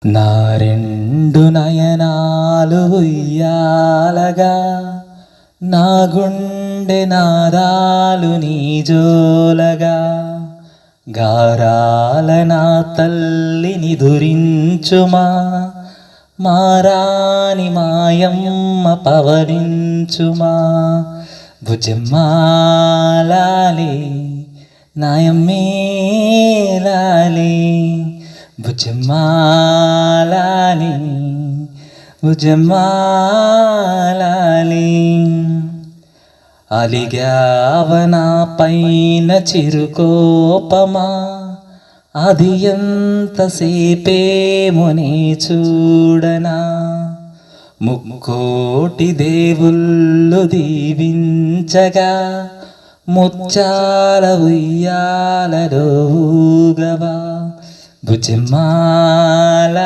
నా రెండు నయనాలు ఉయ్యాలగా, నా గుండె నాదాలు నీ జోలగా, గారాల నా తల్లిని దురించుమా, మారాని మాయమ్మ పవరించుమా. భుజమ్మాలాలి నాయమ్మే లాలి, భుజమ్మాలాలి భుజమ్మాలాలి. అలిగావనా పైన చిరుకోపమా, అది ఎంతసేపేమోనే చూడనా. ముక్కోటి దేవుళ్ళు దీవించగా, ముచ్చాల ఉయ్యాలలో ఊగవా. భుజమ్మాల